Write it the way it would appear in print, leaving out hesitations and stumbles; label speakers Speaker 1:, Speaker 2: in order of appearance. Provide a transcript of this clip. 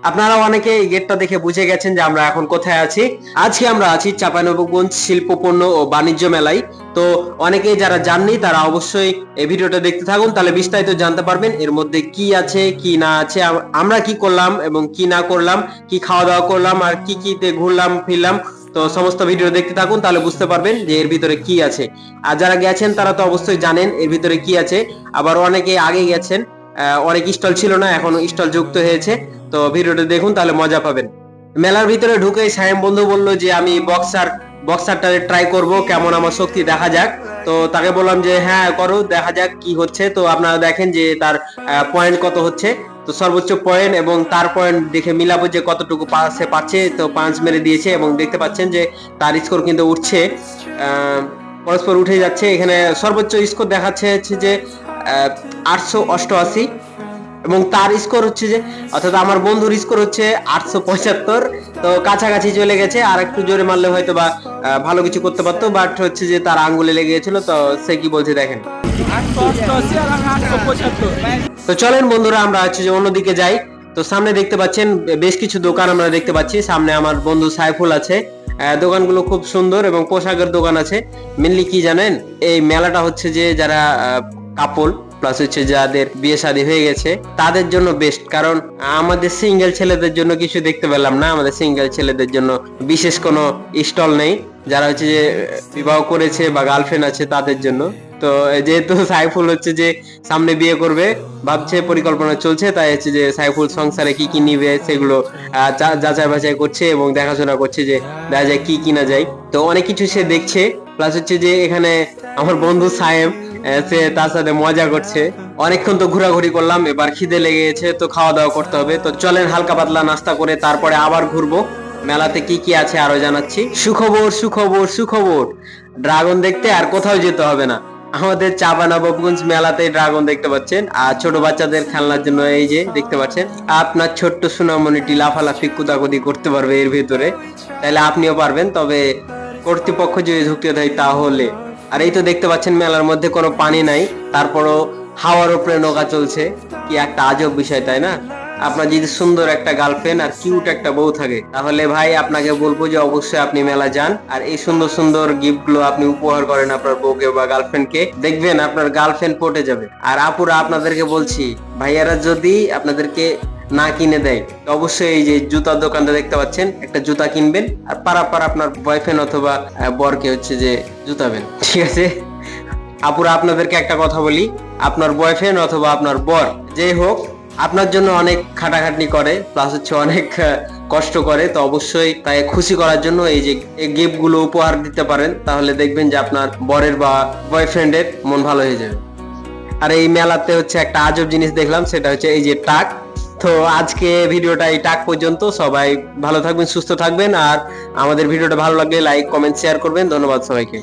Speaker 1: আপনারা অনেকে এই গেটটা দেখে বুঝে গেছেন যে আমরা এখন কোথায় আছি। আজকে আমরা আছি চাঁপাইনবাবগঞ্জ শিল্পপণ্য ও বাণিজ্য মেলায়। তো অনেকেই যারা জাননি তারা অবশ্যই এই ভিডিওটা দেখতে থাকুন, তাহলে বিস্তারিত জানতে পারবেন এর মধ্যে কি আছে কি না আছে, আমরা কি করলাম এবং কি না করলাম, কি খাওয়া দাওয়া করলাম আর কি কিতে ঘুরলাম ফিরলাম। তো সমস্ত ভিডিও দেখতে থাকুন, তাহলে বুঝতে পারবেন যে এর ভিতরে কি আছে। আর যারা গেছেন তারা তো অবশ্যই জানেন এর ভিতরে কি আছে। আবার অনেকে আগে গেছেন, অনেক স্টল ছিল না, এখন স্টল যুক্ত হয়েছে। তো ভিডিওটা দেখুন, তাহলে মজা পাবেন। মেলার ভিতরে ঢুকেই সায়েম বন্ধু বলল যে আমি বক্সারটা ট্রাই করব, কেমন আমার শক্তি দেখা যাক। তো তাকে বললাম যে হ্যাঁ করো, দেখা যাক কি হচ্ছে। তো আপনারা দেখেন যে তার পয়েন্ট কত হচ্ছে। তো সর্বোচ্চ পয়েন্ট এবং তার পয়েন্ট দেখে মিলাবো যে কতটুকু সে পাচ্ছে। তো 5 মেরে দিয়েছে এবং দেখতে পাচ্ছেন যে তার স্কোর কিন্তু উঠছে, পরস্পর উঠে যাচ্ছে। এখানে সর্বোচ্চ স্কোর দেখাচ্ছে হচ্ছে যে 888 এবং তার স্কোর হচ্ছে যে, অর্থাৎ আমার বন্ধুর স্কোর হচ্ছে 875। তো কাছাকাছি চলে গেছে, আর একটু জোরে মারলে হয়তো বা ভালো কিছু করতে পারতো, বাট হচ্ছে যে তার আঙ্গুলে লেগে গেছিল। তো সে কি বলছে দেখেন। তো চলেন বন্ধুরা, আমরা হচ্ছে যে অন্যদিকে যাই। তো সামনে দেখতে পাচ্ছেন বেশ কিছু দোকান আমরা দেখতে পাচ্ছি। সামনে আমার বন্ধু সাইফুল আছে। দোকানগুলো খুব সুন্দর এবং পোশাকের দোকান আছে। মেনলি কি জানেন, এই মেলাটা হচ্ছে যে যারা কাপল প্লাস হচ্ছে যাদের বিয়ে শাদী হয়ে গেছে তাদের জন্য বেস্ট। কারণ আমাদের সিঙ্গেল ছেলেদের জন্য কিছু দেখতে পেলাম না, আমাদের সিঙ্গেল ছেলেদের জন্য বিশেষ কোনো স্টল নেই। যারা হচ্ছে যে বিবাহ করেছে বা গার্লফ্রেন্ড আছে তাদের জন্য। তো যেহেতু সাইফুল হচ্ছে যে সামনে বিয়ে করবে ভাবছে, পরিকল্পনা চলছে, তাই হচ্ছে যে সাইফুল সংসারে কি কি নিবে সেগুলো যাচাই বাছাই করছে এবং দেখাশোনা করছে যে দেখা যায় কি কিনা যায়। তো অনেক কিছু সে দেখছে। প্লাস হচ্ছে যে এখানে আমার বন্ধু সায়েম, সে তার সাথে মজা করছে। অনেকক্ষণ তো ঘোরাঘুরি করলাম, এবার খিদে লেগে গেছে, তো খাওয়া দাওয়া করতে হবে। তো চলেন হালকা পাতলা নাস্তা করে তারপরে আবার ঘুরবো। মেলাতে কি কি আছে আরো জানাচ্ছি। সুখবর সুখবর সুখবর, ড্রাগন দেখতে আর কোথাও যেতে হবে না, আমাদের চাঁপাইনবাবগঞ্জ মেলাতে ড্রাগন দেখতে পাচ্ছেন। আর ছোট বাচ্চাদের খেলনার জন্য এই যে দেখতে পাচ্ছেন, আপনার ছোট্ট সোনামণিটি লাফালাফি কুদাকুদি করতে পারবে এর ভিতরে, তাহলে আপনিও পারবেন, তবে কর্তৃপক্ষ যদি ঢুকতে দেয় তাহলে। আর এই তো দেখতে পাচ্ছেন মেলার মধ্যে কোনো পানি নাই, তারপরও হাওয়ার উপরে নৌকা চলছে। কি একটা আজব বিষয়, তাই না? আপনার যদি সুন্দর একটা গার্লফ্রেন্ড আর কিউট একটা বউ থাকে, তাহলে ভাই আপনাকে বলবো যে অবশ্যই আপনি মেলা যান আর এই সুন্দর সুন্দর গিফট গুলো আপনি উপহার করেন আপনার বউকে বা গার্লফ্রেন্ডকে, দেখবেন আপনার গার্লফ্রেন্ড পটে যাবে। আর আপুরা আপনাদেরকে বলছি, ভাইয়ারা যদি আপনাদেরকে না কিনে দেয় তো অবশ্যই এই যে জুতার দোকানটা দেখতে পাচ্ছেন, একটা জুতা কিনবেন আর পারাপার আপনার বয়ফ্রেন্ড অথবা বরকে হচ্ছে যে জুতাবেন, ঠিক আছে? আপুরা আপনাদেরকে একটা কথা বলি, আপনার বয়ফ্রেন্ড অথবা আপনার বর যেই হোক আপনার জন্য অনেক খাটাখাটনি করে, প্লাস হচ্ছে অনেক কষ্ট করে। তো অবশ্যই তাই খুশি করার জন্য এই যে গিফট গুলো উপহার দিতে পারেন, তাহলে দেখবেন যে আপনার বরের বা বয়ফ্রেন্ডের মন ভালো হয়ে যাবে। আর এই মেলাতে হচ্ছে একটা আজব জিনিস দেখলাম, সেটা হচ্ছে এই যে টাক। তো আজকে ভিডিওটা এই টাক পর্যন্ত। সবাই ভালো থাকবেন, সুস্থ থাকবেন, আর আমাদের ভিডিওটা ভালো লাগলে লাইক কমেন্ট শেয়ার করবেন। ধন্যবাদ সবাইকে।